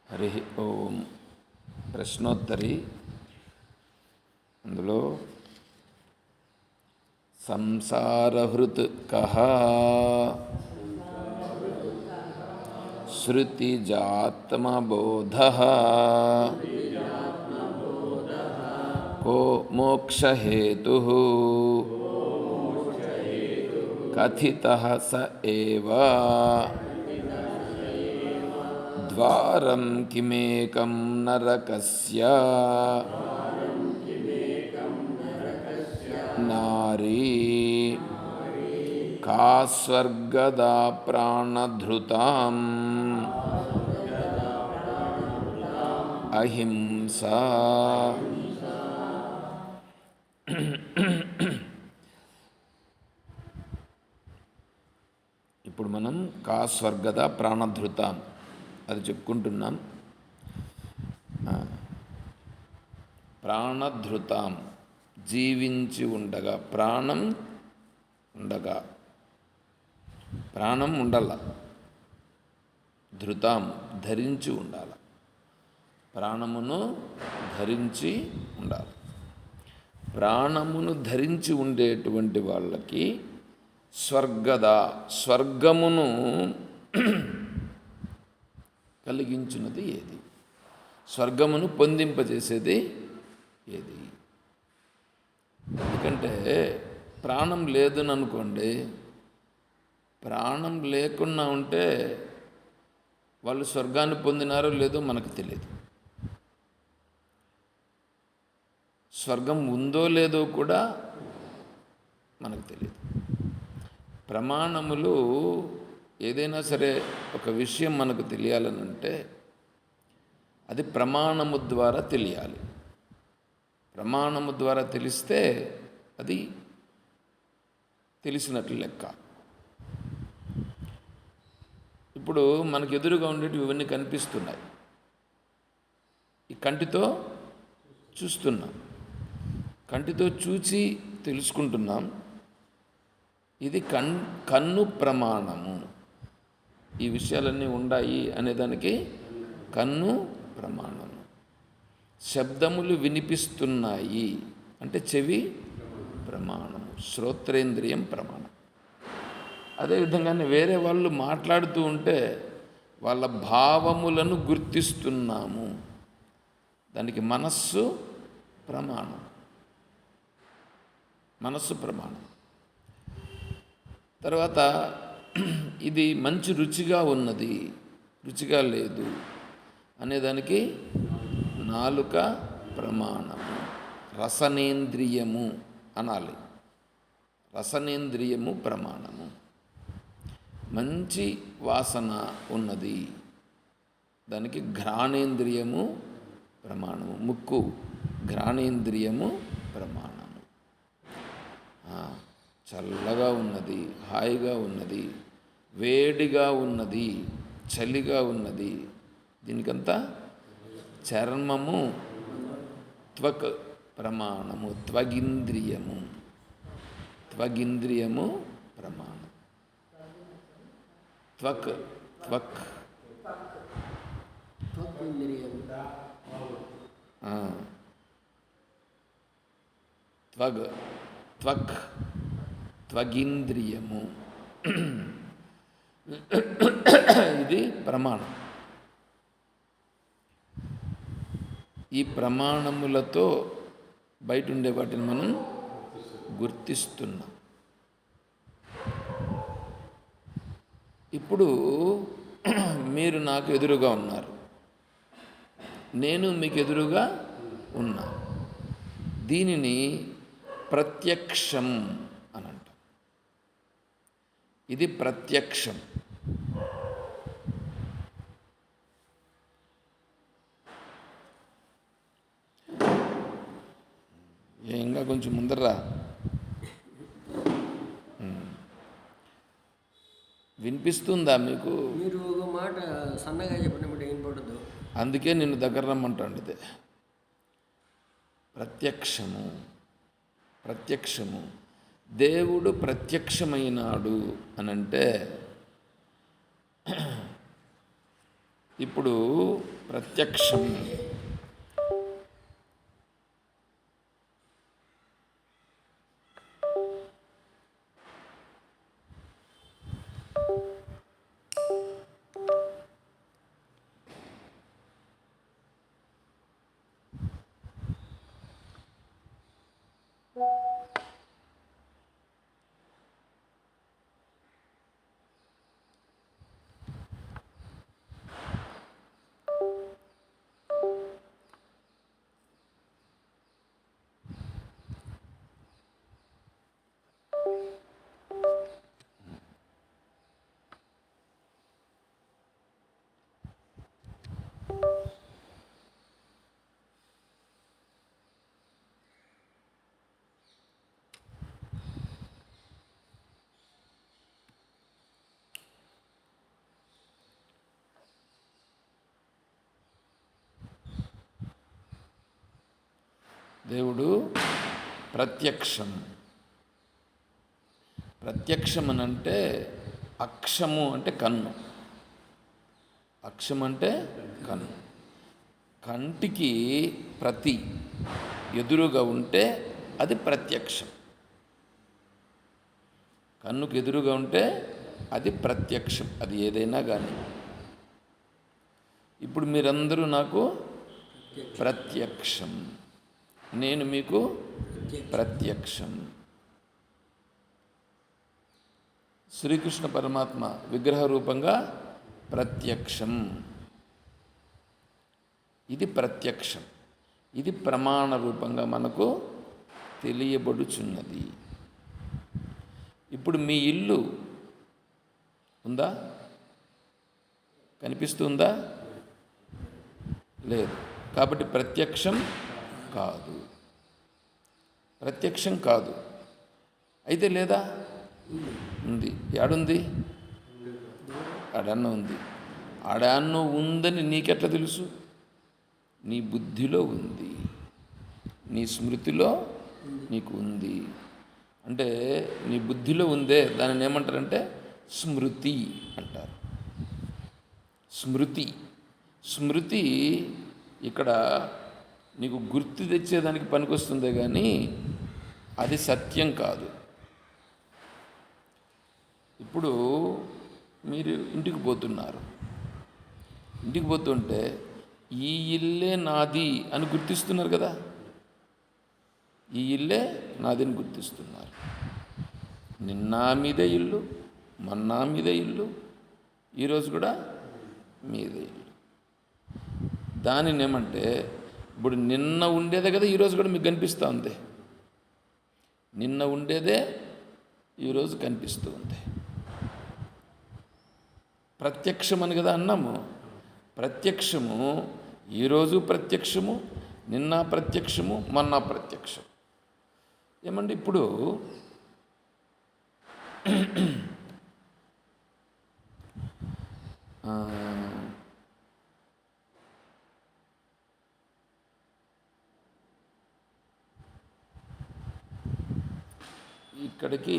హరి ఓం. ప్రశ్నోత్తరి. అందులో సంసారహృత్ కః శృతిజాత్మబోధః కో మోక్షహేతుః కథితః స ఏవ ద్వారం కిమేకం నరకస్య నారీ కా స్వర్గదా ప్రాణధృతాం అహింసా. ఇప్పుడు మనం కా స్వర్గద ప్రాణధృతాం అది చెప్పుకుంటున్నాం. ప్రాణధృతాం జీవించి ఉండగా, ప్రాణం ఉండగా, ప్రాణం ఉండాల, ధృతాం ధరించి ఉండాల, ప్రాణమును ధరించి ఉండాలి. ప్రాణమును ధరించి ఉండేటువంటి వాళ్ళకి స్వర్గద స్వర్గమును కలిగించినది ఏది, స్వర్గమును పొందింపజేసేది ఏది? ఎందుకంటే ప్రాణం లేదని అనుకోండి, ప్రాణం లేకుండా ఉంటే వాళ్ళు స్వర్గాన్ని పొందినారో లేదో మనకు తెలియదు. స్వర్గం ఉందో లేదో కూడా మనకు తెలియదు. ప్రమాణములు ఏదైనా సరే ఒక విషయం మనకు తెలియాలనంటే అది ప్రమాణము ద్వారా తెలియాలి. ప్రమాణము ద్వారా తెలిస్తే అది తెలిసినట్లు లెక్క. ఇప్పుడు మనకు ఎదురుగా ఉండేవి ఇవన్నీ కనిపిస్తున్నాయి, ఈ కంటితో చూస్తున్నాం, కంటితో చూచి తెలుసుకుంటున్నాం. ఇది కన్ను ప్రమాణము. ఈ విషయాలన్నీ ఉన్నాయి అనేదానికి కన్ను ప్రమాణము. శబ్దములు వినిపిస్తున్నాయి అంటే చెవి ప్రమాణము, శ్రోత్రేంద్రియం ప్రమాణం. అదేవిధంగానే వేరే వాళ్ళు మాట్లాడుతూ ఉంటే వాళ్ళ భావములను గుర్తిస్తున్నాము, దానికి మనస్సు ప్రమాణం. మనస్సు ప్రమాణం. తర్వాత ఇది మంచి రుచిగా ఉన్నది, రుచిగా లేదు అనేదానికి నాలుక ప్రమాణము. రసనేంద్రియము అనాలి, రసనేంద్రియము ప్రమాణము. మంచి వాసన ఉన్నది, దానికి ఘ్రాణేంద్రియము ప్రమాణము. ముక్కు ఘ్రాణేంద్రియము ప్రమాణము. చల్లగా ఉన్నది, హాయిగా ఉన్నది, వేడిగా ఉన్నది, చలిగా ఉన్నది, దీనికంతా చర్మము త్వక్ ప్రమాణము. త్వగింద్రియము, త్వగింద్రియము ప్రమాణం. త్వక్ త్వక్ త్వగ్ త్వక్ త్వగింద్రియము ఇది ప్రమాణం. ఈ ప్రమాణములతో బయట ఉండే వాటిని మనం గుర్తిస్తున్నాం. ఇప్పుడు మీరు నాకు ఎదురుగా ఉన్నారు, నేను మీకు ఎదురుగా ఉన్నా. దీనిని ప్రత్యక్షం అని అంటాం. ఇది ప్రత్యక్షం. ఇంకా కొంచెం ముందరా వినిపిస్తుందా మీకు? మీరు ఒక మాట సన్నగా చెప్పినప్పుడు ఏం పడదు, అందుకే నిన్ను దగ్గర రమ్మంటాండి. ఇదే ప్రత్యక్షము. ప్రత్యక్షము దేవుడు ప్రత్యక్షమైనాడు అనంటే ఇప్పుడు ప్రత్యక్షం దేవుడు ప్రత్యక్షం. ప్రత్యక్షం అని అంటే అక్షము అంటే కన్ను. అక్షం అంటే కన్ను. కంటికి ప్రతి ఎదురుగా ఉంటే అది ప్రత్యక్షం. కన్నుకు ఎదురుగా ఉంటే అది ప్రత్యక్షం. అది ఏదైనా కానీ. ఇప్పుడు మీరందరూ నాకు ప్రత్యక్షం, నేను మీకు ప్రత్యక్షం. శ్రీకృష్ణ పరమాత్మ విగ్రహ రూపంగా ప్రత్యక్షం. ఇది ప్రత్యక్షం. ఇది ప్రమాణ రూపంగా మనకు తెలియబడుచున్నది. ఇప్పుడు మీ ఇల్లు ఉందా? కనిపిస్తుందా? లేదు. కాబట్టి ప్రత్యక్షం కాదు. ప్రత్యక్షం కాదు. అయితే లేదా? ఉంది. ఏడుంది? ఆడన్న ఉంది. ఆడన్న ఉందని నీకెట్లా తెలుసు? నీ బుద్ధిలో ఉంది, నీ స్మృతిలో నీకు ఉంది. అంటే నీ బుద్ధిలో ఉందే, దానిని ఏమంటారంటే స్మృతి అంటారు. స్మృతి. స్మృతి ఇక్కడ నీకు గుర్తు తెచ్చేదానికి పనికొస్తుందే కానీ అది సత్యం కాదు. ఇప్పుడు మీరు ఇంటికి పోతున్నారు. ఇంటికి పోతుంటే ఈ ఇల్లే నాది అని గుర్తిస్తున్నారు కదా. ఈ ఇల్లే నాది అని గుర్తిస్తున్నారు. నిన్న మీదే ఇల్లు, మొన్న మీదే ఇల్లు, ఈరోజు కూడా మీదే ఇల్లు. దానిని ఏమంటే ఇప్పుడు నిన్న ఉండేదే కదా ఈరోజు కూడా మీకు కనిపిస్తూ ఉంది. నిన్న ఉండేదే ఈరోజు కనిపిస్తూ ఉంది. ప్రత్యక్షం అని కదా అన్నాము. ప్రత్యక్షము ఈరోజు ప్రత్యక్షము, నిన్న ప్రత్యక్షము, మొన్న ప్రత్యక్షం. ఏమండి ఇప్పుడు ఇక్కడికి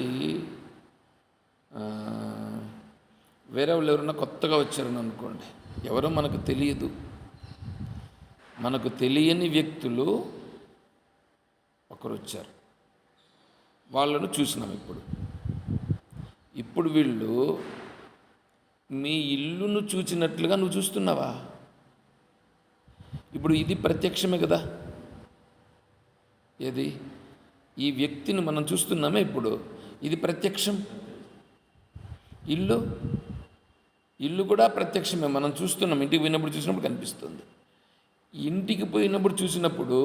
వేరే వాళ్ళు ఎవరైనా కొత్తగా వచ్చారని అనుకోండి, ఎవరో మనకు తెలియదు. మనకు తెలియని వ్యక్తులు ఒకరు వచ్చారు, వాళ్ళను చూసినాం. ఇప్పుడు వీళ్ళు మీ ఇల్లును చూచినట్లుగా నువ్వు చూస్తున్నావా? ఇప్పుడు ఇది ప్రత్యక్షమే కదా. ఏది? ఈ వ్యక్తిని మనం చూస్తున్నామే ఇప్పుడు, ఇది ప్రత్యక్షం. ఇల్లు కూడా ప్రత్యక్షమే, మనం చూస్తున్నాం. ఇంటికి పోయినప్పుడు చూసినప్పుడు కనిపిస్తుంది. ఇంటికి పోయినప్పుడు చూసినప్పుడు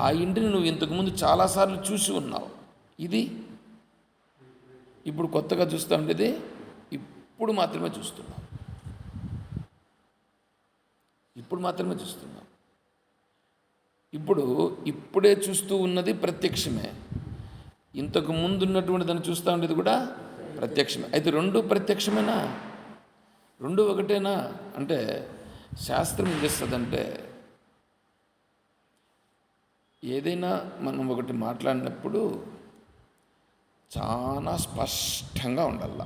ఆ ఇంటిని నువ్వు ఇంతకుముందు చాలాసార్లు చూసి ఉన్నావు. ఇది ఇప్పుడు కొత్తగా చూస్తూ ఉండేది ఇప్పుడు మాత్రమే చూస్తున్నావు. ఇప్పుడే చూస్తూ ఉన్నది ప్రత్యక్షమే. ఇంతకు ముందు ఉన్నటువంటి దాన్ని చూస్తూ ఉండేది కూడా ప్రత్యక్షమే. అయితే రెండు ప్రత్యక్షమేనా? రెండు ఒకటేనా అంటే శాస్త్రం ఏం చేస్తుందంటే, ఏదైనా మనం ఒకటి మాట్లాడినప్పుడు చాలా స్పష్టంగా ఉండాల.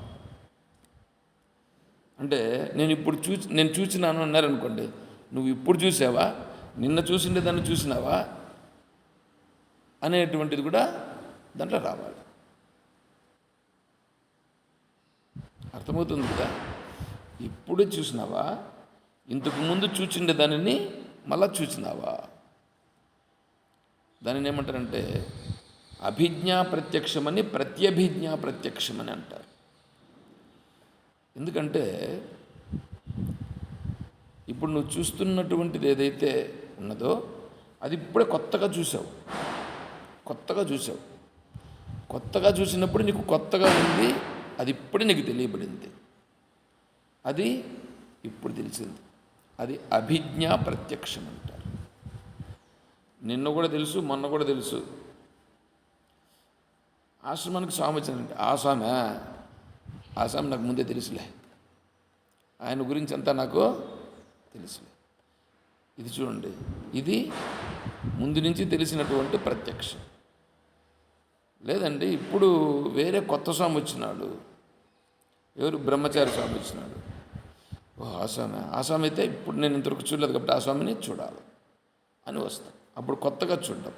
అంటే నేను చూసినాను అన్నారనుకోండి, నువ్వు ఇప్పుడు చూసావా, నిన్న చూసిండే దాన్ని చూసినావా అనేటువంటిది కూడా దాంట్లో రావాలి. అర్థమవుతుంది కదా? ఇప్పుడే చూసినావా, ఇంతకు ముందు చూచిండే దానిని మళ్ళా చూసినావా? దానిని ఏమంటారంటే అభిజ్ఞా ప్రత్యక్షమని, ప్రత్యభిజ్ఞా ప్రత్యక్షమని అంటారు. ఎందుకంటే ఇప్పుడు నువ్వు చూస్తున్నటువంటిది ఏదైతే ఉన్నదో అది ఇప్పుడే కొత్తగా చూసావు. కొత్తగా చూసినప్పుడు నీకు కొత్తగా ఉంది, అది ఇప్పుడే నీకు తెలియబడింది, అది ఇప్పుడు తెలిసింది. అది అభిజ్ఞా ప్రత్యక్షం అంటారు. నిన్న కూడా తెలుసు, మొన్న కూడా తెలుసు. ఆశ్రమానికి స్వామి వచ్చిందంటే ఆ స్వామి నాకు ముందే తెలుసులే, ఆయన గురించి అంతా నాకు తెలుసులే. ఇది చూడండి, ఇది ముందు నుంచి తెలిసినటువంటి ప్రత్యక్షం. లేదండి ఇప్పుడు వేరే కొత్త స్వామి వచ్చినాడు, ఎవరు బ్రహ్మచారి స్వామి వచ్చినాడు, ఆ స్వామి అయితే ఇప్పుడు నేను ఇంతవరకు చూడలేదు కాబట్టి ఆ స్వామిని చూడాలి అని వస్తాం. అప్పుడు కొత్తగా చూడడం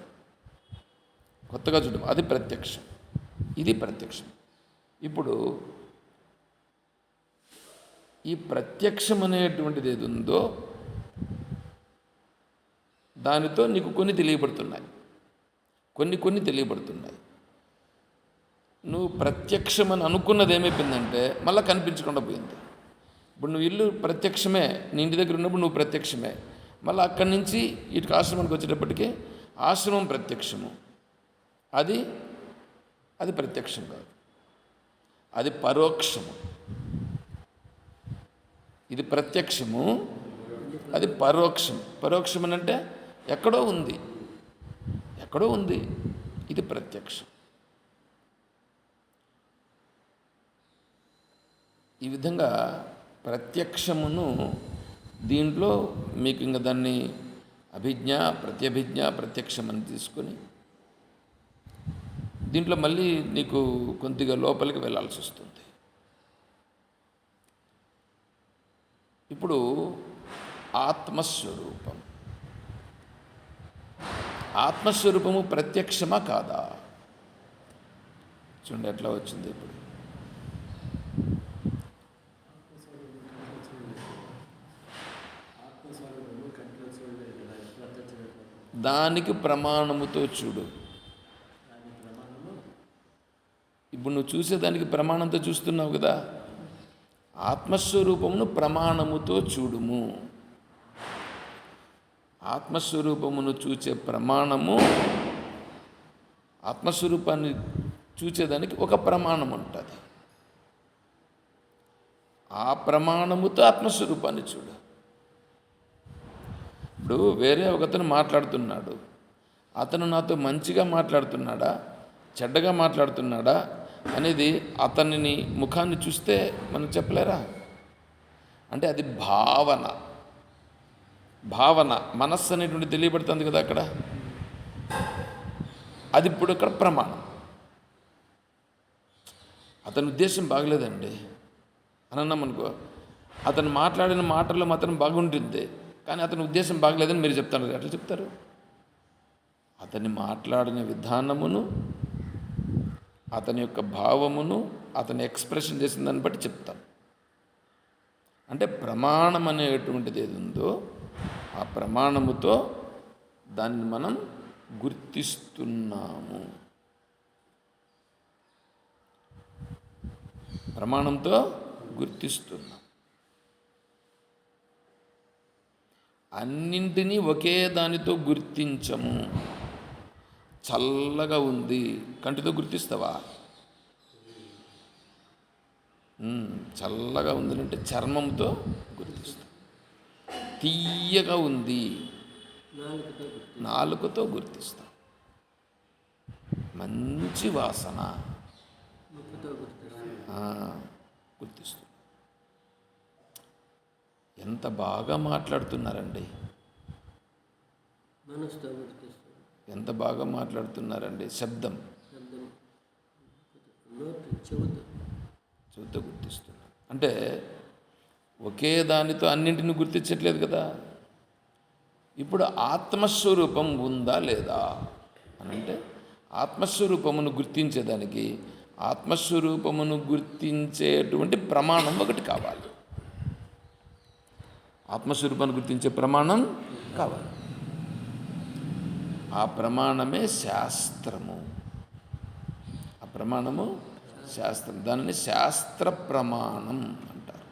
అది ప్రత్యక్షం, ఇది ప్రత్యక్షం. ఇప్పుడు ఈ ప్రత్యక్షం అనేటువంటిది ఏది ఉందో దానితో నీకు కొన్ని తెలియబడుతున్నాయి. నువ్వు ప్రత్యక్షమని అనుకున్నది ఏమైపోయిందంటే మళ్ళీ కనిపించకుండా పోయింది. ఇప్పుడు నువ్వు ఇల్లు ప్రత్యక్షమే, నీ ఇంటి దగ్గర ఉన్నప్పుడు నువ్వు ప్రత్యక్షమే, మళ్ళీ అక్కడి నుంచి ఇటు ఆశ్రమానికి వచ్చేటప్పటికి ఆశ్రమం ప్రత్యక్షము. అది ప్రత్యక్షం కాదు, అది పరోక్షము. ఇది ప్రత్యక్షము, అది పరోక్షం అని అంటే ఎక్కడో ఉంది, ఇది ప్రత్యక్షం. ఈ విధంగా ప్రత్యక్షమును దీంట్లో మీకు ఇంకా దాన్ని అభిజ్ఞ, ప్రత్యభిజ్ఞ, ప్రత్యక్షం అని తీసుకొని దీంట్లో మళ్ళీ నీకు కొద్దిగా లోపలికి వెళ్ళాల్సి వస్తుంది. ఇప్పుడు ఆత్మస్వరూపము ప్రత్యక్షమా కాదా? చూడండి ఎట్లా వచ్చింది. ఇప్పుడు దానికి ప్రమాణముతో చూడు. ఇప్పుడు నువ్వు చూసేదానికి ప్రమాణంతో చూస్తున్నావు కదా, ఆత్మస్వరూపమును ప్రమాణముతో చూడుము. ఆత్మస్వరూపమును చూచే ప్రమాణము, ఆత్మస్వరూపాన్ని చూచేదానికి ఒక ప్రమాణం ఉంటుంది. ఆ ప్రమాణముతో ఆత్మస్వరూపాన్ని చూడు. ఇప్పుడు వేరే ఒకతను మాట్లాడుతున్నాడు, అతను నాతో మంచిగా మాట్లాడుతున్నాడా, చెడ్డగా మాట్లాడుతున్నాడా అనేది అతనిని ముఖాన్ని చూస్తే మనం చెప్పలేరా? అంటే అది భావన మనస్సు అనేటువంటి తెలియబడుతుంది కదా అక్కడ. అది ఇప్పుడు అక్కడ ప్రమాణం. అతని ఉద్దేశం బాగలేదండి అని అన్నాం అనుకో, అతను మాట్లాడిన మాటల్లో మాత్రం బాగుంటుంది, కానీ అతని ఉద్దేశం బాగలేదని మీరు చెప్తారు. ఎట్లా చెప్తారు? అతన్ని మాట్లాడిన విధానమును, అతని యొక్క భావమును, అతని ఎక్స్ప్రెషన్ చేసిన దాన్ని బట్టి చెప్తాం. అంటే ప్రమాణం అనేటువంటిది ఏది ఉందో ఆ ప్రమాణముతో దాన్ని మనం గుర్తిస్తున్నాము. ప్రమాణంతో గుర్తిస్తున్నాం. అన్నింటినీ ఒకే దానితో గుర్తించము. చల్లగా ఉంది కంటితో గుర్తిస్తావా? చల్లగా ఉంది అంటే చర్మంతో గుర్తిస్తాం. తీయగా ఉంది నాలుకతో గుర్తిస్తాం. మంచి వాసన గుర్తిస్తాం. ఎంత బాగా మాట్లాడుతున్నారండి, ఎంత బాగా మాట్లాడుతున్నారండి. శబ్దం చెవుతో గుర్తిస్తున్నాం. అంటే ఒకే దానితో అన్నింటిని గుర్తించట్లేదు కదా. ఇప్పుడు ఆత్మస్వరూపం ఉందా లేదా అని అంటే ఆత్మస్వరూపమును గుర్తించేదానికి ఆత్మస్వరూపమును గుర్తించేటువంటి ప్రమాణం ఒకటి కావాలి. ఆత్మస్వరూపాన్ని గుర్తించే ప్రమాణం కావాలి. ఆ ప్రమాణమే శాస్త్రము. ఆ ప్రమాణము శాస్త్రం. దానిని శాస్త్ర ప్రమాణం అంటారు.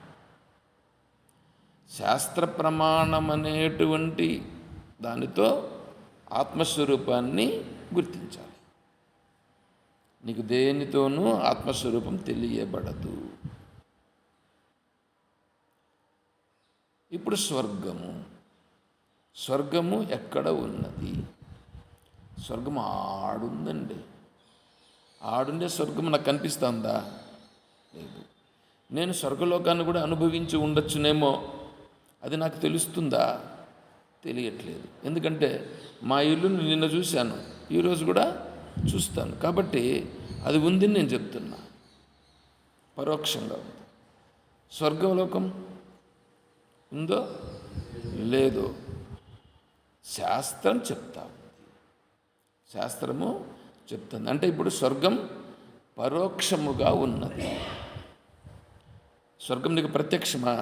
శాస్త్ర ప్రమాణం అనేటువంటి దానితో ఆత్మస్వరూపాన్ని గుర్తించాలి. నీకు దేనితోనూ ఆత్మస్వరూపం తెలియబడదు. ఇప్పుడు స్వర్గము ఎక్కడ ఉన్నది? స్వర్గం ఆడుందండి. ఆడుండే స్వర్గం నాకు కనిపిస్తుందా? లేదు. నేను స్వర్గలోకాన్ని కూడా అనుభవించి ఉండొచ్చునేమో, అది నాకు తెలుస్తుందా? తెలియట్లేదు. ఎందుకంటే మా ఇల్లుని నిన్న చూశాను, ఈరోజు కూడా చూస్తాను. కాబట్టి అది ఉందని నేను చెప్తున్నా. పరోక్షంగా ఉంది. స్వర్గలోకం ఉందో లేదో శాస్త్రం చెప్తా ఉంది. శాస్త్రము చెప్తుంది. అంటే ఇప్పుడు స్వర్గం పరోక్షముగా ఉన్నది. స్వర్గం నీకు ప్రత్యక్షమా?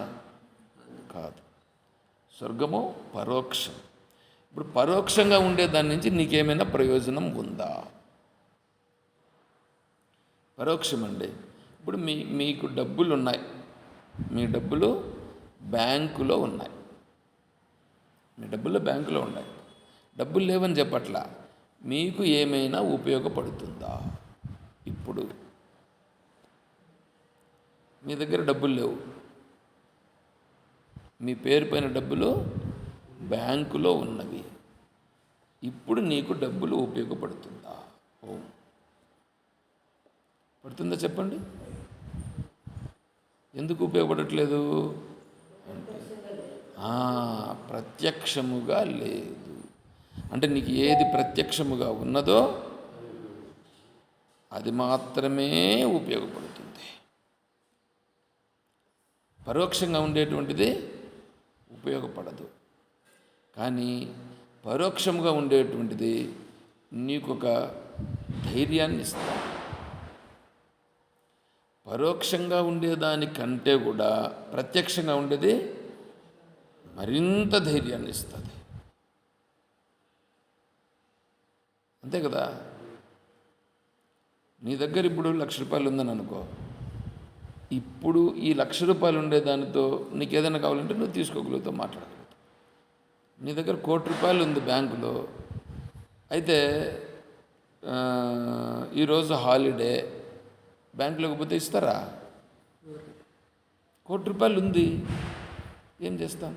కాదు. స్వర్గము పరోక్షం. ఇప్పుడు పరోక్షంగా ఉండే దాని నుంచి నీకేమైనా ప్రయోజనం ఉందా? పరోక్షం అండి. ఇప్పుడు మీకు డబ్బులు ఉన్నాయి. మీ డబ్బులు బ్యాంకులో ఉన్నాయి. మీ డబ్బులు బ్యాంకులో ఉన్నాయి. డబ్బులు లేవని చెప్పట్లా. మీకు ఏమైనా ఉపయోగపడుతుందా? ఇప్పుడు మీ దగ్గర డబ్బులు లేవు. మీ పేరు పైన డబ్బులు బ్యాంకులో ఉన్నవి. ఇప్పుడు నీకు డబ్బులు ఉపయోగపడుతుందా? పడుతుందా చెప్పండి. ఎందుకు ఉపయోగపడట్లేదు అంటే ప్రత్యక్షముగా లేదు. అంటే నీకు ఏది ప్రత్యక్షముగా ఉన్నదో అది మాత్రమే ఉపయోగపడుతుంది. పరోక్షంగా ఉండేటువంటిది ఉపయోగపడదు. కానీ పరోక్షముగా ఉండేటువంటిది నీకొక ధైర్యాన్ని ఇస్తుంది. పరోక్షంగా ఉండేదానికంటే కూడా ప్రత్యక్షంగా ఉండేది మరింత ధైర్యాన్ని ఇస్తుంది. అంతే కదా. నీ దగ్గర ఇప్పుడు 1,00,000 రూపాయలు ఉందని అనుకో. ఇప్పుడు ఈ 1,00,000 రూపాయలు ఉండేదానితో నీకు ఏదైనా కావాలంటే నువ్వు తీసుకోగలుగుతావు, మాట్లాడగలుగుతావు. నీ దగ్గర 1,00,00,000 రూపాయలు ఉంది బ్యాంకులో. అయితే ఈరోజు హాలిడే, బ్యాంకులోకి పోతే ఇస్తారా? 1,00,00,000 రూపాయలు ఉంది, ఏం చేస్తాం?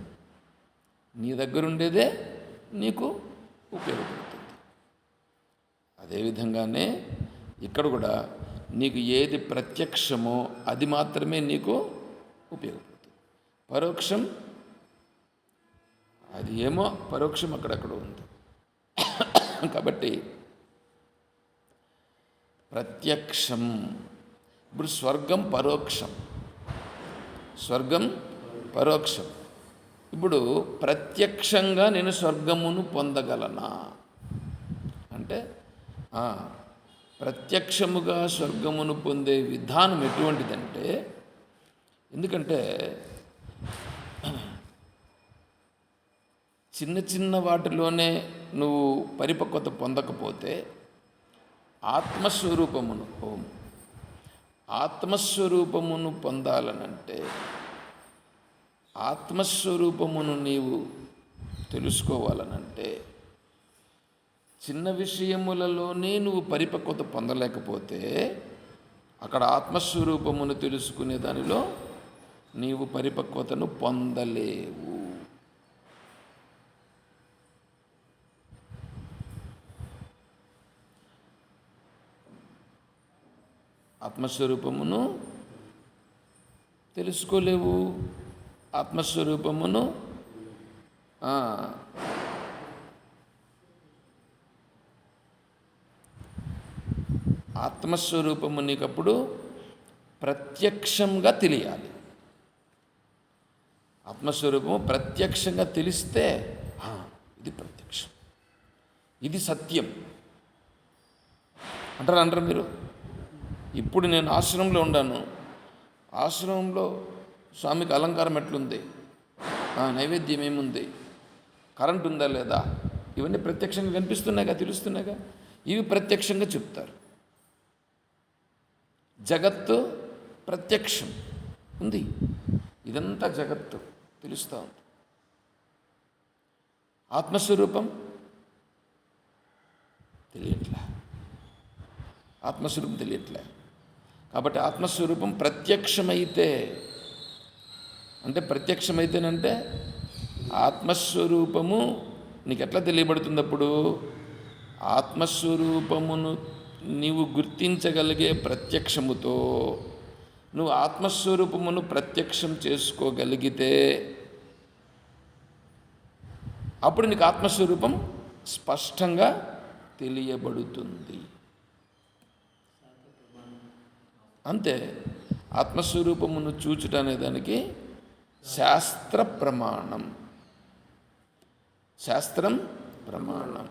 నీ దగ్గర ఉండేదే నీకు ఉపయోగపడుతుంది. అదేవిధంగానే ఇక్కడ కూడా నీకు ఏది ప్రత్యక్షమో అది మాత్రమే నీకు ఉపయోగపడుతుంది. పరోక్షం అది ఏమో, పరోక్షం అక్కడక్కడ ఉంది. కాబట్టి ప్రత్యక్షం. ఇప్పుడు స్వర్గం పరోక్షం. ఇప్పుడు ప్రత్యక్షంగా నేను స్వర్గమును పొందగలనా అంటే ప్రత్యక్షముగా స్వర్గమును పొందే విధానం ఎటువంటిదంటే, ఎందుకంటే చిన్న చిన్న వాటిలోనే నువ్వు పరిపక్వత పొందకపోతే ఆత్మస్వరూపమును పొందాలనంటే, ఆత్మస్వరూపమును నీవు తెలుసుకోవాలనంటే, చిన్న విషయములలోనే నువ్వు పరిపక్వత పొందలేకపోతే అక్కడ ఆత్మస్వరూపమును తెలుసుకునే దానిలో నీవు పరిపక్వతను పొందలేవు. ఆత్మస్వరూపమును తెలుసుకోలేవు. ఆత్మస్వరూపమును ఆత్మస్వరూపము నీకప్పుడు ప్రత్యక్షంగా తెలియాలి. ఆత్మస్వరూపము ప్రత్యక్షంగా తెలిస్తే "ఆ, ఇది ప్రత్యక్షం, ఇది సత్యం" అంటారు మీరు. ఇప్పుడు నేను ఆశ్రమంలో ఉన్నాను, ఆశ్రమంలో స్వామికి అలంకారం ఎట్లుంది, నైవేద్యం ఏముంది, కరెంట్ ఉందా లేదా, ఇవన్నీ ప్రత్యక్షంగా కనిపిస్తున్నాయిగా, తెలుస్తున్నాయిగా. ఇవి ప్రత్యక్షంగా చెప్తారు. జగత్తు ప్రత్యక్షం ఉంది, ఇదంతా జగత్తు తెలుస్తూ ఉంది. ఆత్మస్వరూపం తెలియట్లే, ఆత్మస్వరూపం తెలియట్లే. కాబట్టి ఆత్మస్వరూపం ప్రత్యక్షమైతే, అంటే ప్రత్యక్షమైతేనంటే ఆత్మస్వరూపము నీకు ఎట్లా తెలియబడుతుంది? అప్పుడు ఆత్మస్వరూపమును నీవు గుర్తించగలిగే ప్రత్యక్షముతో నువ్వు ఆత్మస్వరూపమును ప్రత్యక్షం చేసుకోగలిగితే అప్పుడు నీకు ఆత్మస్వరూపం స్పష్టంగా తెలియబడుతుంది. అంతే. ఆత్మస్వరూపమును చూచుట అనే దానికి శాస్త్ర ప్రమాణం, శాస్త్రం ప్రమాణం.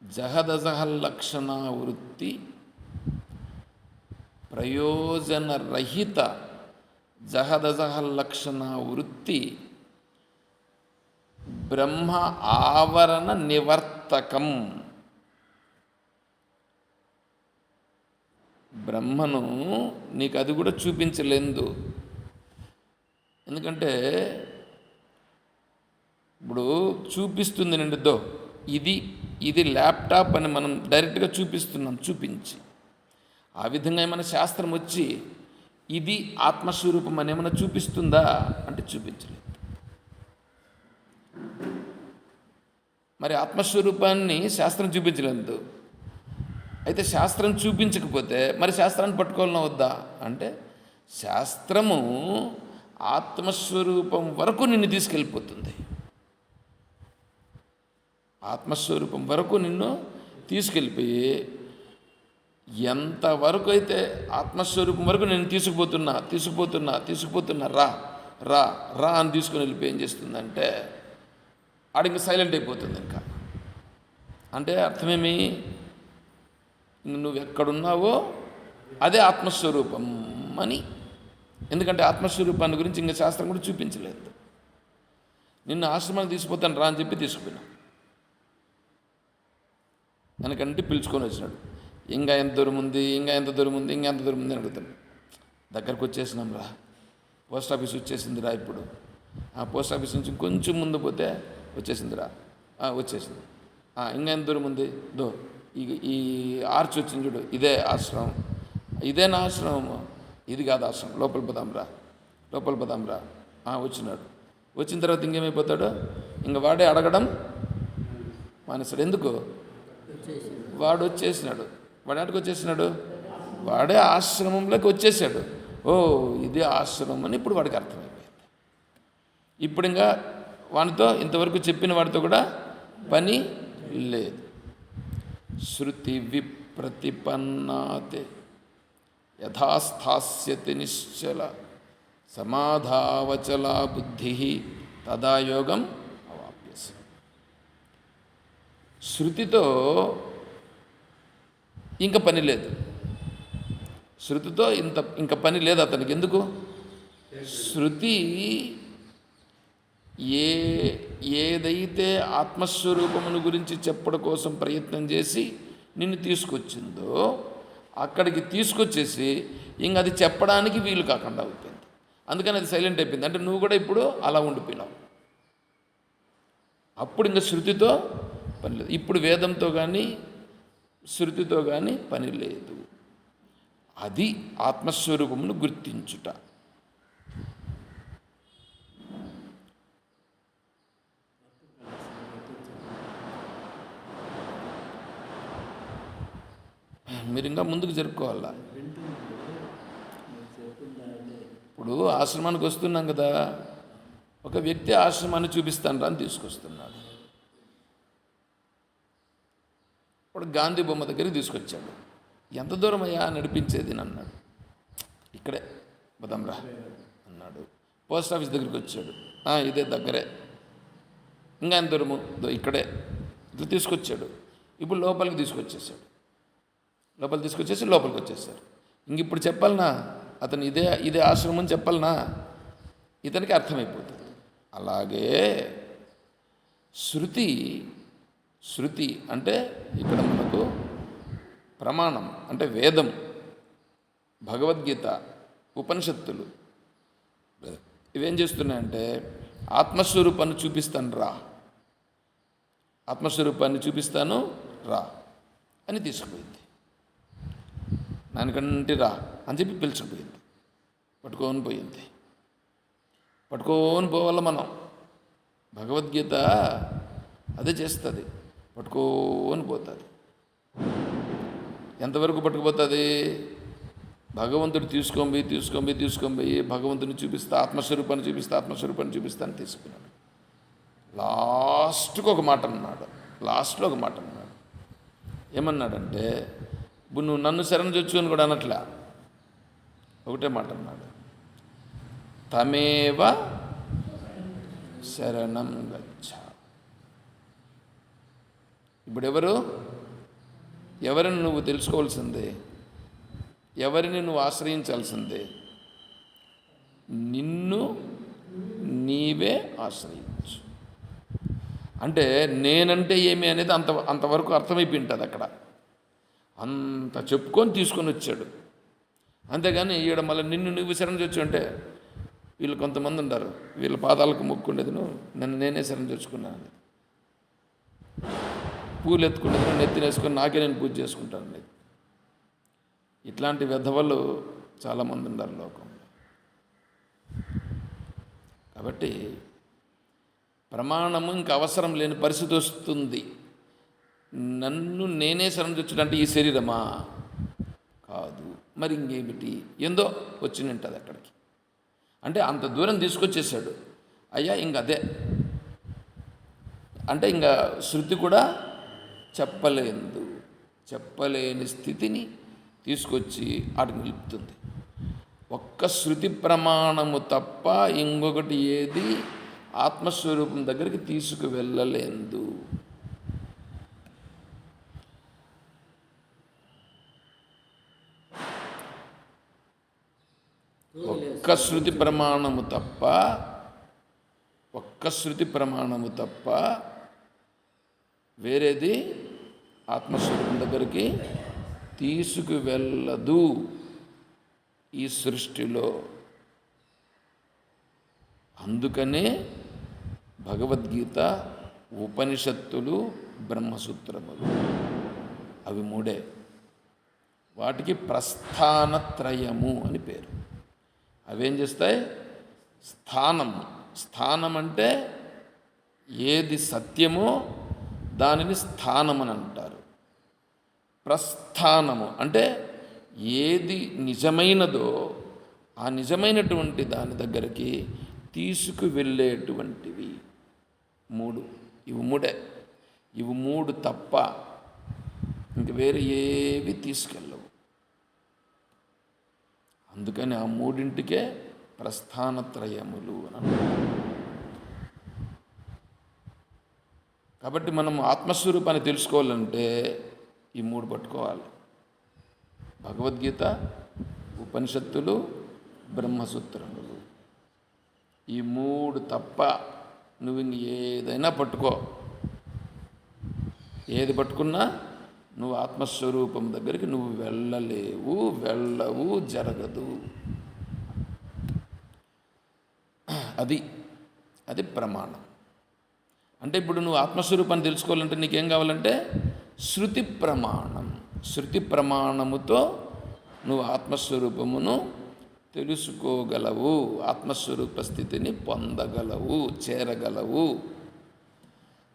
జహదజహల్లక్షణ వృత్తి ప్రయోజనరహిత జహదజహల్లక్షణ వృత్తి బ్రహ్మ ఆవరణ నివర్తకం. బ్రహ్మను నీకు అది కూడా చూపించలేదు. ఎందుకంటే ఇప్పుడు చూపిస్తుంది నిండుదో, ఇది ల్యాప్టాప్ అని మనం డైరెక్ట్గా చూపిస్తున్నాం, చూపించి. ఆ విధంగా ఏమైనా శాస్త్రం వచ్చి ఇది ఆత్మస్వరూపం అని ఏమైనా చూపిస్తుందా అంటే చూపించలేదు. మరి ఆత్మస్వరూపాన్ని శాస్త్రం చూపించలేదు. అయితే శాస్త్రం చూపించకపోతే మరి శాస్త్రాన్ని పట్టుకోవాలన్నా వద్దా అంటే శాస్త్రము ఆత్మస్వరూపం వరకు నిన్ను తీసుకెళ్ళిపోతుంది. ఆత్మస్వరూపం వరకు నిన్ను తీసుకెళ్ళిపోయి ఎంతవరకు అయితే ఆత్మస్వరూపం వరకు నేను తీసుకుపోతున్నా రా రా రా అని తీసుకుని వెళ్ళిపోయి ఏం చేస్తుందంటే ఆడ ఇంకా సైలెంట్ అయిపోతుంది. ఇంకా అంటే అర్థమేమి? నువ్వు ఎక్కడున్నావో అదే ఆత్మస్వరూపం అని. ఎందుకంటే ఆత్మస్వరూపాన్ని గురించి ఇంకా శాస్త్రం కూడా చూపించలేదు. నిన్ను ఆశ్రమాన్ని తీసుకుపోతాను రా అని చెప్పి తీసుకుపోయినా, వెనకంటే పిలుచుకొని వచ్చినాడు. ఇంకా ఎంత దూరం ఉంది అని అడుగుతాను. దగ్గరకు వచ్చేసినాం రా, పోస్ట్ ఆఫీస్ వచ్చేసింది రా. ఇప్పుడు ఆ పోస్ట్ ఆఫీస్ నుంచి కొంచెం ముందు పోతే వచ్చేసింది రా, వచ్చేసింది. ఇంకా ఎంత దూరం ఉంది? ఈ ఆర్చ్ వచ్చింది చూడు, ఇదే ఆశ్రమం. ఇదేనా ఆశ్రమం? ఇది కాదు ఆశ్రమం, లోపల పోదాం రా. వచ్చినాడు. వచ్చిన తర్వాత ఇంకేమైపోతాడు? ఇంక వాడే అడగడం మానేస్తాడు. ఎందుకు? వాడు వచ్చేసినాడు. వాడు ఎక్కడికి వచ్చేసినాడు? వాడే ఆశ్రమంలోకి వచ్చేసాడు. ఓ ఇది ఆశ్రమం అని ఇప్పుడు వాడికి అర్థమైపోయింది. ఇప్పుడు ఇంకా వానితో ఇంతవరకు చెప్పిన వాడితో కూడా పని లేదు. శృతి విప్రతిపన్నాతే యథాస్థాస్యతి నిశ్చల సమాధావచలా బుద్ధి తదా యోగం అవాప్యసి. శృతితో ఇంకా పని లేదు. శృతితో ఇంకా పని లేదు అతనికి. ఎందుకు? శృతి ఏదైతే ఆత్మస్వరూపమును గురించి చెప్పడం కోసం ప్రయత్నం చేసి నిన్ను తీసుకొచ్చిందో అక్కడికి తీసుకొచ్చేసి ఇంక అది చెప్పడానికి వీలు కాకుండా అయిపోయింది. అందుకని అది సైలెంట్ అయిపోయింది. అంటే నువ్వు కూడా ఇప్పుడు అలా ఉండిపోయినావు. అప్పుడు ఇంకా శృతితో పని లేదు. ఇప్పుడు వేదంతో కానీ శృతితో కానీ పని లేదు. అది ఆత్మస్వరూపమును గుర్తించుట. మీరు ఇంకా ముందుకు జరుపుకోవాలా. ఇప్పుడు ఆశ్రమానికి వస్తున్నాం కదా, ఒక వ్యక్తి ఆశ్రమాన్ని చూపిస్తాను రా అని తీసుకొస్తున్నాడు. ఇప్పుడు గాంధీ బొమ్మ దగ్గరికి తీసుకొచ్చాడు. ఎంత దూరం అయ్యా నడిపించేది అని అన్నాడు. ఇక్కడే బదంరా అన్నాడు. పోస్ట్ ఆఫీస్ దగ్గరికి వచ్చాడు. ఇదే దగ్గరే. ఇంకా ఎంత దూరము? ఇక్కడే. ఇట్లా తీసుకొచ్చాడు. ఇప్పుడు లోపలికి తీసుకొచ్చేసాడు. లోపలికి వచ్చేసారు. ఇంక ఇప్పుడు చెప్పాలనా అతను ఇదే ఆశ్రమం చెప్పాలనా? ఇతనికి అర్థమైపోతుంది. అలాగే శృతి అంటే ఇక్కడ మనకు ప్రమాణం అంటే వేదం, భగవద్గీత, ఉపనిషత్తులు ఇవేం చేస్తున్నాయంటే ఆత్మస్వరూపాన్ని చూపిస్తాను రా, ఆత్మస్వరూపాన్ని చూపిస్తాను రా అని తీసుకుపోయింది. నాన్నకంటే రా అని చెప్పి పిలిచిపోయింది. పట్టుకొని పోయింది. పట్టుకొని పోవాల మనం. భగవద్గీత అదే చేస్తుంది, పట్టుకొని పోతుంది. ఎంతవరకు పట్టుకుపోతుంది? భగవంతుడు తీసుకొని పోయి భగవంతుని చూపిస్తా, ఆత్మస్వరూపాన్ని చూపిస్తా అని తీసుకున్నాడు. లాస్ట్లో ఒక మాట అన్నాడు. ఏమన్నాడంటే, ఇప్పుడు నువ్వు నన్ను శరణు చొచ్చుకొని కూడా అనట్లా, ఒకటే మాట అన్నాడు, తమేవ శరణం గచ్చ. ఇప్పుడు ఎవరిని నువ్వు తెలుసుకోవాల్సిందే, ఎవరిని నువ్వు ఆశ్రయించాల్సిందే? నిన్ను నీవే ఆశ్రయించు. అంటే నేనంటే ఏమి అనేది అంతవరకు అర్థమైపోయింటుంది అక్కడ. అంత చెప్పుకొని తీసుకొని వచ్చాడు. అంతేగాని ఈడ మళ్ళీ నిన్ను నువ్వు శరణు చొచ్చు అంటే, వీళ్ళు కొంతమంది ఉంటారు, వీళ్ళ పాదాలకు మొక్కుండేది నన్ను నేనే శరణు తెచ్చుకున్నాను, పూలు ఎత్తుకునేది నెత్తినేసుకొని నాకే నేను పూజ చేసుకుంటాను. ఇట్లాంటి వెధవలు చాలామంది ఉన్నారు లోకంలో. కాబట్టి ప్రమాణము ఇంకా అవసరం లేని పరిస్థితి వస్తుంది. నన్ను నేనే శరణు తెచ్చుడంటే ఈ శరీరమా? కాదు. మరి ఇంకేమిటి? ఏందో వచ్చింటుంది అక్కడికి. అంటే అంత దూరం తీసుకొచ్చేసాడు. అయ్యా ఇంక అదే అంటే ఇంకా శృతి కూడా చెప్పలేని స్థితిని తీసుకొచ్చి అటు నిలుపుతుంది. ఒక్క శృతి ప్రమాణము తప్ప ఇంకొకటి ఏది ఆత్మస్వరూపం దగ్గరికి తీసుకువెళ్ళలేదు. ఒక్క శృతి ప్రమాణము తప్ప వేరేది ఆత్మస్వరూపం దగ్గరికి తీసుకువెళ్ళదు ఈ సృష్టిలో. అందుకనే భగవద్గీత, ఉపనిషత్తులు, బ్రహ్మసూత్రములు అవి మూడే. వాటికి ప్రస్థానత్రయము అని పేరు. అవేం చేస్తాయి? స్థానం అంటే ఏది సత్యమో దానిని స్థానమని అంటారు. ప్రస్థానము అంటే ఏది నిజమైనదో ఆ నిజమైనటువంటి దాని దగ్గరికి తీసుకువెళ్ళేటువంటివి మూడు. ఇవి మూడు తప్ప ఇంక వేరే ఏవి తీసుకెళ్ళవు. అందుకని ఆ మూడింటికే ప్రస్థానత్రయములు అని అంటారు. కాబట్టి మనం ఆత్మస్వరూపాన్ని తెలుసుకోవాలంటే ఈ మూడు పట్టుకోవాలి: భగవద్గీత, ఉపనిషత్తులు, బ్రహ్మసూత్రములు. ఈ మూడు తప్ప నువ్వు ఏదైనా పట్టుకో, ఏది పట్టుకున్నా నువ్వు ఆత్మస్వరూపం దగ్గరికి నువ్వు వెళ్ళవు, జరగదు. అది ప్రమాణం. అంటే ఇప్పుడు నువ్వు ఆత్మస్వరూపాన్ని తెలుసుకోవాలంటే నీకేం కావాలంటే శృతి ప్రమాణముతో నువ్వు ఆత్మస్వరూపమును తెలుసుకోగలవు, ఆత్మస్వరూప స్థితిని పొందగలవు,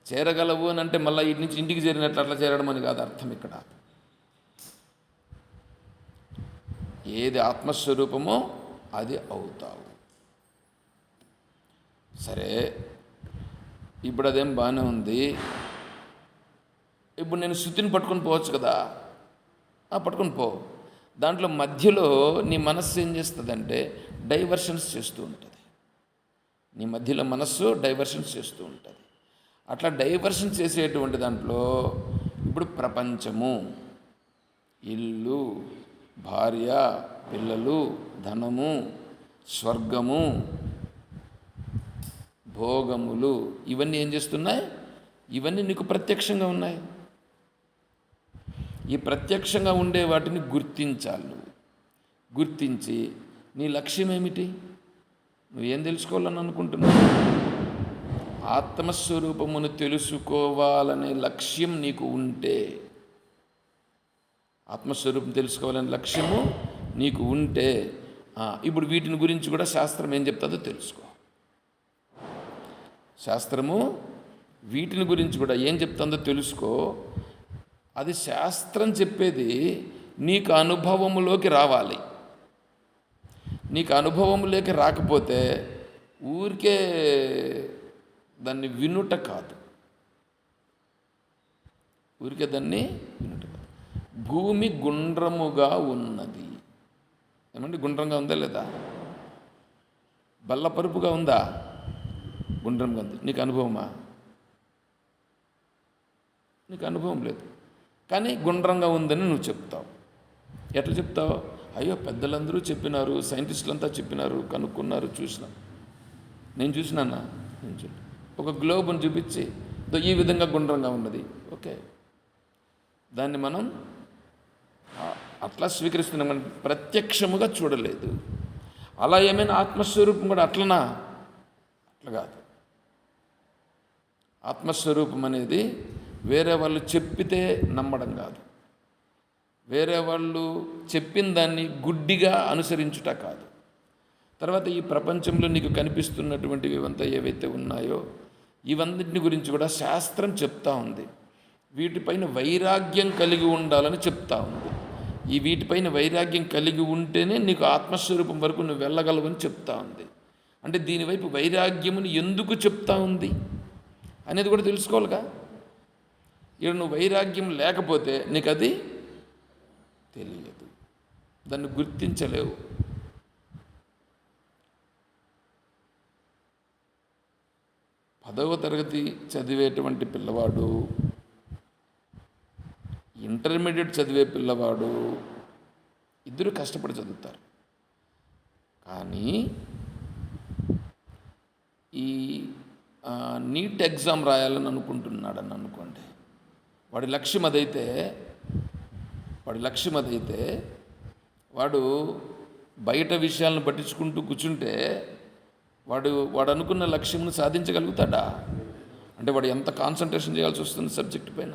చేరగలవు అని అంటే మళ్ళీ ఇటు నుంచి ఇంటికి చేరినట్లు అట్లా చేరడం అని కాదు అర్థం. ఇక్కడ ఏది ఆత్మస్వరూపమో అది అవుతావు. సరే, ఇప్పుడు అదేం బాగానే ఉంది. ఇప్పుడు నేను శృతిని పట్టుకొని పోవచ్చు కదా. పట్టుకొని పో. దాంట్లో మధ్యలో నీ మనస్సు ఏం చేస్తుందంటే డైవర్షన్స్ చేస్తూ ఉంటుంది. నీ మధ్యలో మనస్సు డైవర్షన్స్ చేస్తూ ఉంటుంది. అట్లా డైవర్షన్ చేసేటువంటి దాంట్లో ఇప్పుడు ప్రపంచము, ఇల్లు, భార్య, పిల్లలు, ధనము, స్వర్గము, భోగములు, ఇవన్నీ ఏం చేస్తున్నాయి? ఇవన్నీ నీకు ప్రత్యక్షంగా ఉన్నాయి. ఈ ప్రత్యక్షంగా ఉండే వాటిని గుర్తించాలి. నువ్వు గుర్తించి నీ లక్ష్యం ఏమిటి? నువ్వేం తెలుసుకోవాలని అనుకుంటున్నావు? ఆత్మస్వరూపమును తెలుసుకోవాలనే లక్ష్యం నీకు ఉంటే, ఆత్మస్వరూపం తెలుసుకోవాలనే లక్ష్యము నీకు ఉంటే, ఇప్పుడు వీటిని గురించి కూడా శాస్త్రం ఏం చెప్తుందో తెలుసుకో. శాస్త్రము వీటిని గురించి కూడా ఏం చెప్తుందో తెలుసుకో. అది శాస్త్రం చెప్పేది నీకు అనుభవములోకి రావాలి. నీకు అనుభవంలోకి రాకపోతే ఊరికే దాన్ని వినుట కాదు. ఊరికే దాన్ని వినుట కాదు. భూమి గుండ్రముగా ఉన్నది. ఏమంటే గుండ్రంగా ఉందా లేదా? బల్లపరుపుగా ఉందా? గుండ్రంగా ఉంది. నీకు అనుభవమా? నీకు అనుభవం లేదు, కానీ గుండ్రంగా ఉందని నువ్వు చెప్తావు. ఎట్లా చెప్తావు? అయ్యో పెద్దలందరూ చెప్పినారు, సైంటిస్టులంతా చెప్పినారు, కనుక్కున్నారు, చూసినా. నేను చూసినానా? నేను చూడ. ఒక గ్లోబ్ని చూపించి ఈ విధంగా గుండ్రంగా ఉన్నది, ఓకే, దాన్ని మనం అట్లా స్వీకరిస్తున్నాం, మనం ప్రత్యక్షముగా చూడలేదు. అలా ఏమైనా ఆత్మస్వరూపం కూడా అట్లనా? అట్లా కాదు. ఆత్మస్వరూపం అనేది వేరే వాళ్ళు చెప్పితే నమ్మడం కాదు, వేరే వాళ్ళు చెప్పిన దాన్ని గుడ్డిగా అనుసరించుట కాదు. తర్వాత ఈ ప్రపంచంలో నీకు కనిపిస్తున్నటువంటివి ఇవంతా ఏవైతే ఉన్నాయో ఇవన్నిటిని గురించి కూడా శాస్త్రం చెప్తా ఉంది. వీటిపైన వైరాగ్యం కలిగి ఉండాలని చెప్తా ఉంది. ఈ వీటిపైన వైరాగ్యం కలిగి ఉంటేనే నీకు ఆత్మస్వరూపం వరకు నువ్వు వెళ్ళగలవని చెప్తా ఉంది. అంటే దీనివైపు వైరాగ్యముని ఎందుకు చెప్తా ఉంది అనేది కూడా తెలుసుకోవాలిగా. ఇక్కడ నువ్వు వైరాగ్యం లేకపోతే నీకు అది తెలియదు, దాన్ని గుర్తించలేవు. పదవ తరగతి చదివేటువంటి పిల్లవాడు, ఇంటర్మీడియట్ చదివే పిల్లవాడు ఇద్దరు కష్టపడి చదువుతారు. కానీ ఈ నీట్ ఎగ్జామ్ రాయాలని అనుకుంటున్నాడని అనుకోండి, వాడి లక్ష్యం అదైతే వాడు బయట విషయాలను పట్టించుకుంటూ కూర్చుంటే వాడు అనుకున్న లక్ష్యంను సాధించగలుగుతాడా? అంటే వాడు ఎంత కాన్సన్ట్రేషన్ చేయాల్సి వస్తుంది సబ్జెక్టు పైన.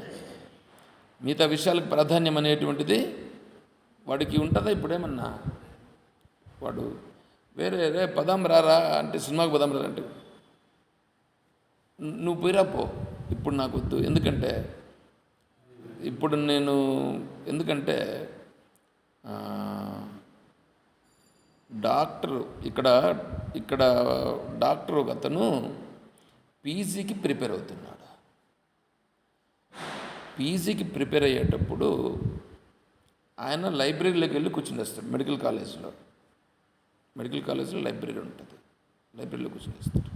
మిగతా విషయాలకు ప్రాధాన్యం అనేటువంటిది వాడికి ఉంటుందా? ఇప్పుడేమన్నా వాడు వేరే పదాం రారా అంటే, సినిమాకి పదాం రారా అంటే నువ్వు పోయిరా పో, ఇప్పుడు నాకు వద్దు, ఎందుకంటే డాక్టర్ ఇక్కడ డాక్టర్ ఒక అతను పీజీకి ప్రిపేర్ అవుతున్నాడు. పీజీకి ప్రిపేర్ అయ్యేటప్పుడు ఆయన లైబ్రరీలోకి వెళ్ళి కూర్చునేస్తాడు. మెడికల్ కాలేజీలో లైబ్రరీ ఉంటుంది, లైబ్రరీలో కూర్చునేస్తాడు.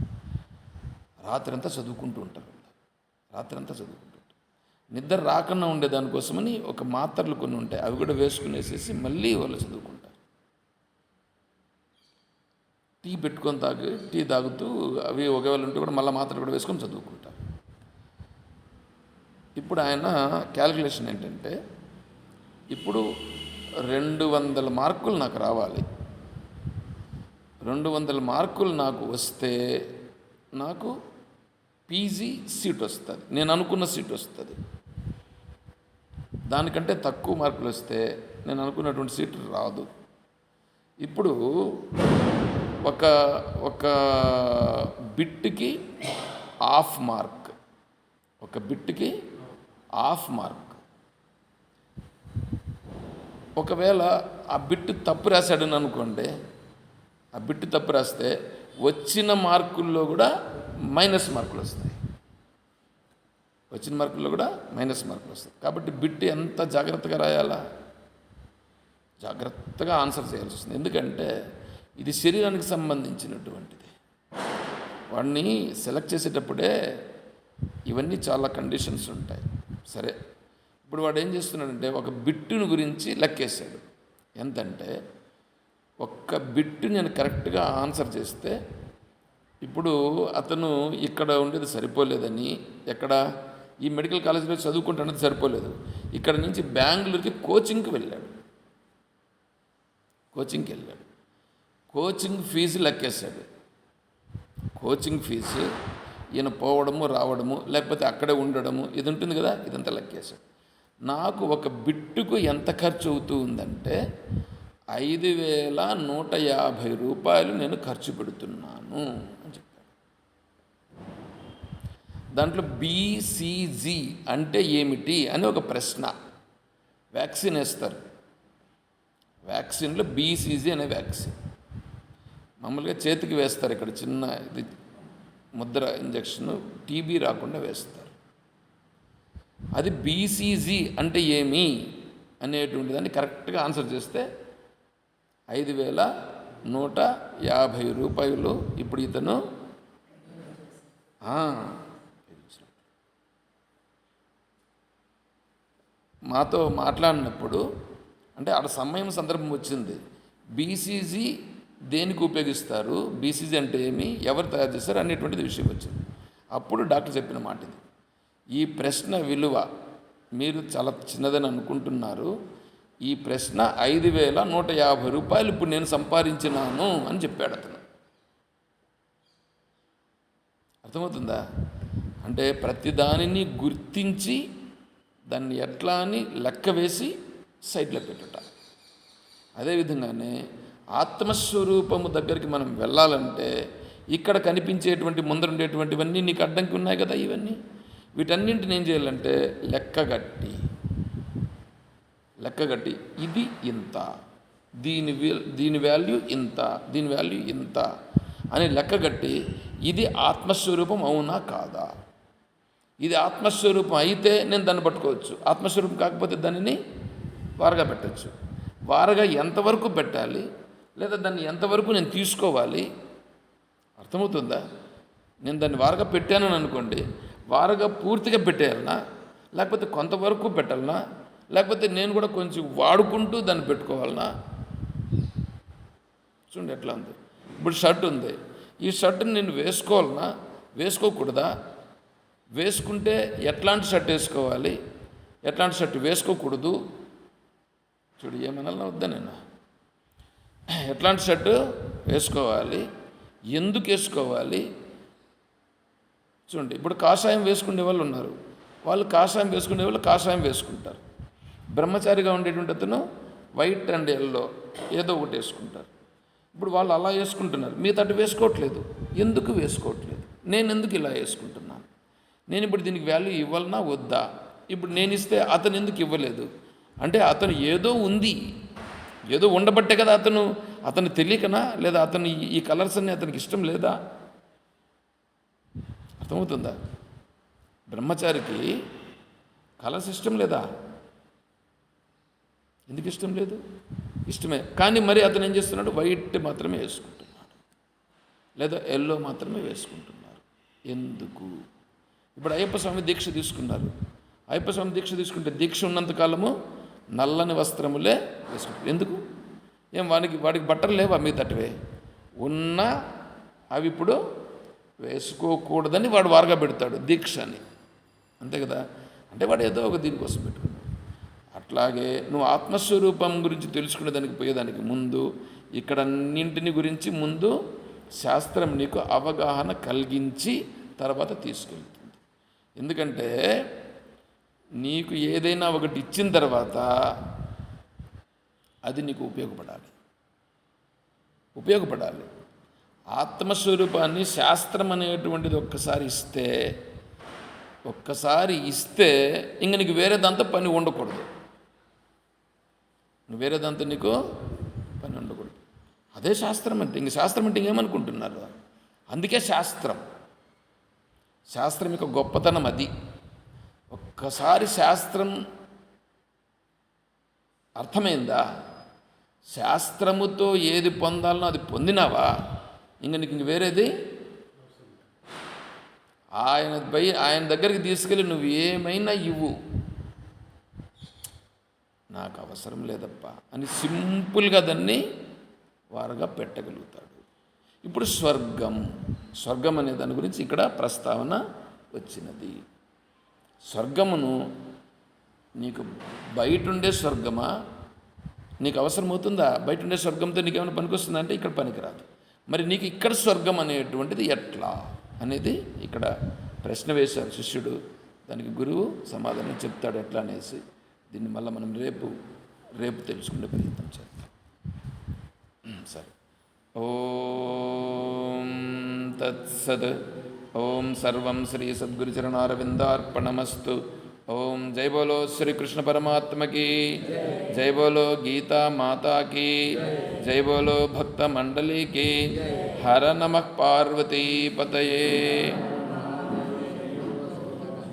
రాత్రంతా చదువుకుంటూ ఉంటారు. నిద్ర రాకుండా ఉండేదానికోసమని ఒక మాత్రలు కొన్ని ఉంటాయి, అవి కూడా వేసుకునేసేసి మళ్ళీ వాళ్ళు చదువుకుంటారు. టీ తాగుతూ అవి ఒకవేళ ఉంటే కూడా మళ్ళీ మాత్రలు కూడా వేసుకొని చదువుకుంటారు. ఇప్పుడు ఆయన క్యాలిక్యులేషన్ ఏంటంటే, ఇప్పుడు 200 మార్కులు నాకు రావాలి. 200 మార్కులు నాకు వస్తే నాకు పీజీ సీట్ వస్తుంది, నేను అనుకున్న సీట్ వస్తుంది. దానికంటే తక్కువ మార్కులు వస్తే నేను అనుకున్నటువంటి సీట్ రాదు. ఇప్పుడు ఒక బిట్కి హాఫ్ మార్క్, ఒకవేళ ఆ బిట్టు తప్పు రాశాడని అనుకోండి, ఆ బిట్టు తప్పు రాస్తే వచ్చిన మార్కుల్లో కూడా మైనస్ మార్కులు వస్తాయి. కాబట్టి బిట్టు ఎంత జాగ్రత్తగా రాయాలా? జాగ్రత్తగా ఆన్సర్ చేయాల్సి వస్తుంది. ఎందుకంటే ఇది శరీరానికి సంబంధించినటువంటిది. వాడిని సెలెక్ట్ చేసేటప్పుడే ఇవన్నీ చాలా కండిషన్స్ ఉంటాయి. సరే, ఇప్పుడు వాడు ఏం చేస్తున్నాడంటే ఒక బిట్టును గురించి లెక్కేశాడు. ఎంతంటే ఒక్క బిట్టు నేను కరెక్ట్గా ఆన్సర్ చేస్తే ఇప్పుడు అతను ఇక్కడ ఉండేది సరిపోలేదని, ఎక్కడ ఈ మెడికల్ కాలేజీలో చదువుకుంటున్నది సరిపోలేదు, ఇక్కడ నుంచి బెంగళూరుకి కోచింగ్కి వెళ్ళాడు. కోచింగ్ ఫీజు లెక్కేశాడు. కోచింగ్ ఫీజు ఈయన పోవడము రావడము లేకపోతే అక్కడే ఉండడము ఇది ఉంటుంది కదా, ఇదంతా లెక్కేశాడు. నాకు ఒక బిట్టుకు ఎంత ఖర్చు అవుతూ ఉందంటే 5,150 రూపాయలు నేను ఖర్చు పెడుతున్నాను అని చెప్పాడు. దాంట్లో బీసీజీ అంటే ఏమిటి అని ఒక ప్రశ్న. వ్యాక్సిన్ వేస్తారు, వ్యాక్సిన్లో బీసీజీ అనే వ్యాక్సిన్ మామూలుగా చేతికి వేస్తారు. ఇక్కడ చిన్న ఇది ముద్ర ఇంజక్షన్ టీబీ రాకుండా వేస్తారు. అది బీసీజీ అంటే ఏమి అనేటువంటి దాన్ని కరెక్ట్గా ఆన్సర్ చేస్తే 5,150 రూపాయలు ఇప్పుడు ఇతను మాతో మాట్లాడినప్పుడు అంటే ఆడ సమయం సందర్భం వచ్చింది. బీసీజీ దేనికి ఉపయోగిస్తారు, బీసీజీ అంటే ఏమి, ఎవరు తయారు చేస్తారు అనేటువంటిది విషయం వచ్చింది. అప్పుడు డాక్టర్ చెప్పిన మాట ఇది, ఈ ప్రశ్న విలువ మీరు చాలా చిన్నదని అనుకుంటున్నారు, ఈ ప్రశ్న 5,150 రూపాయలు ఇప్పుడు నేను సంపాదించినాను అని చెప్పాడు అతను. అర్థమవుతుందా? అంటే ప్రతిదానిని గుర్తించి దాన్ని ఎట్లా అని లెక్క వేసి సైడ్లో పెట్టుట. అదేవిధంగానే ఆత్మస్వరూపము దగ్గరికి మనం వెళ్ళాలంటే ఇక్కడ కనిపించేటువంటి ముందరుండేటువంటివన్నీ నీకు అడ్డంకి ఉన్నాయి కదా, ఇవన్నీ వీటన్నింటిని ఏం చేయాలంటే లెక్కగట్టి ఇది ఇంత, దీని వాల్యూ ఇంత, దీని వాల్యూ ఇంత అని లెక్కగట్టి ఇది ఆత్మస్వరూపం అవునా కాదా, ఇది ఆత్మస్వరూపం అయితే నేను దాన్ని పట్టుకోవచ్చు, ఆత్మస్వరూపం కాకపోతే దానిని వారగా పెట్టచ్చు. వారగా ఎంతవరకు పెట్టాలి లేదా దాన్ని ఎంతవరకు నేను తీసుకోవాలి, అర్థమవుతుందా? నేను దాన్ని వారగా పెట్టానని అనుకోండి, వారగా పూర్తిగా పెట్టేయాలనా లేకపోతే కొంతవరకు పెట్టాలనా లేకపోతే నేను కూడా కొంచెం వాడుకుంటూ దాన్ని పెట్టుకోవాలనా? చూడండి ఎట్లా ఉంది. ఇప్పుడు షర్ట్ ఉంది, ఈ షర్ట్ని నేను వేసుకోవాలనా వేసుకోకూడదా, వేసుకుంటే ఎట్లాంటి షర్ట్ వేసుకోవాలి, ఎట్లాంటి షర్ట్ వేసుకోకూడదు, చూడు ఏమన్నా వద్దా, నేను ఎట్లాంటి షర్టు వేసుకోవాలి, ఎందుకు వేసుకోవాలి. చూడండి ఇప్పుడు కాషాయం వేసుకునే వాళ్ళు ఉన్నారు, వాళ్ళు కాషాయం వేసుకునే వాళ్ళు కాషాయం వేసుకుంటారు. బ్రహ్మచారిగా ఉండేటువంటి అతను వైట్ అండ్ ఎల్లో ఏదో ఒకటి వేసుకుంటారు. ఇప్పుడు వాళ్ళు అలా వేసుకుంటున్నారు, మీ తట్టు వేసుకోవట్లేదు. ఎందుకు వేసుకోవట్లేదు? నేను ఎందుకు ఇలా వేసుకుంటున్నాను? నేను ఇప్పుడు దీనికి వాల్యూ ఇవ్వాలన్నా వద్దా? ఇప్పుడు నేను ఇస్తే అతను ఎందుకు ఇవ్వలేదు అంటే అతను ఏదో ఉంది, ఏదో ఉండబట్టే కదా అతను తెలియకనా, లేదా అతను ఈ కలర్స్ అన్నీ అతనికి ఇష్టం లేదా? అర్థమవుతుందా? బ్రహ్మచారికి కలర్స్ ఇష్టం లేదా? ఎందుకు ఇష్టం లేదు? ఇష్టమే, కానీ మరి అతను ఏం చేస్తున్నాడు, వైట్ మాత్రమే వేసుకుంటున్నాడు లేదా ఎల్లో మాత్రమే వేసుకుంటున్నారు. ఎందుకు? ఇప్పుడు అయ్యప్ప స్వామి దీక్ష తీసుకున్నారు, అయ్యప్ప స్వామి దీక్ష తీసుకుంటే దీక్ష ఉన్నంతకాలము నల్లని వస్త్రములే వేసుకుంటారు. ఎందుకు? ఏం వాడికి బట్టలు లేవా? మీ తట్టువే ఉన్నా అవి ఇప్పుడు వేసుకోకూడదని వాడు వారుగా పెడతాడు దీక్ష అని, అంతే కదా. అంటే వాడు ఏదో ఒక దీనికోసం పెట్టుకున్నాడు. అట్లాగే నువ్వు ఆత్మస్వరూపం గురించి తెలుసుకునే దానికి పోయేదానికి ముందు ఇక్కడ అన్నింటిని గురించి ముందు శాస్త్రం నీకు అవగాహన కలిగించి తర్వాత తీసుకెళ్తుంది. ఎందుకంటే నీకు ఏదైనా ఒకటి ఇచ్చిన తర్వాత అది నీకు ఉపయోగపడాలి. ఆత్మస్వరూపాన్ని శాస్త్రం అనేటువంటిది ఒక్కసారి ఇస్తే ఇంక నీకు వేరే దాంతో పని ఉండకూడదు. వేరే దాంతో నీకు పని ఉండకూడదు. అదే శాస్త్రం అంటే. శాస్త్రం అంటే ఇంకేమనుకుంటున్నారు? అందుకే శాస్త్రం యొక్క గొప్పతనం అది. ఒక్కసారి శాస్త్రం అర్థమైందా, శాస్త్రముతో ఏది పొందాలనో అది పొందినావా, నీకు వేరేది ఆయన దగ్గరికి తీసుకెళ్ళి నువ్వు ఏమైనా ఇవ్వు, నాకు అవసరం లేదప్పా అని సింపుల్గా దాన్ని వారుగా పెట్టగలుగుతాడు. ఇప్పుడు స్వర్గం అనే దాని గురించి ఇక్కడ ప్రస్తావన వచ్చినది. స్వర్గమును నీకు బయటుండే స్వర్గమా, నీకు అవసరమవుతుందా? బయటుండే స్వర్గంతో నీకేమైనా పనికొస్తుందా అంటే ఇక్కడ పనికిరాదు. మరి నీకు ఇక్కడ స్వర్గం అనేటువంటిది ఎట్లా అనేది ఇక్కడ ప్రశ్న వేశారు శిష్యుడు. దానికి గురువు సమాధానం చెప్తాడు ఎట్లా అనేసి. దీన్ని మళ్ళీ మనం రేపు తెలుసుకునే ప్రయత్నం చేద్దాం. సరే. ఓం తత్సత్. ఓం సర్వం శ్రీ సద్గురుచరణారవిందార్పణమస్తు. ఓం జై బోలో శ్రీకృష్ణ పరమాత్మకి, జై బోలో గీతా మాతాకి, జై బోలో భక్త మండలికి. హర నమః పార్వతీపతయే.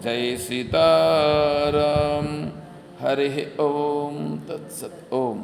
జై సీతారాం. హరి ఓం తత్సత్. ఓం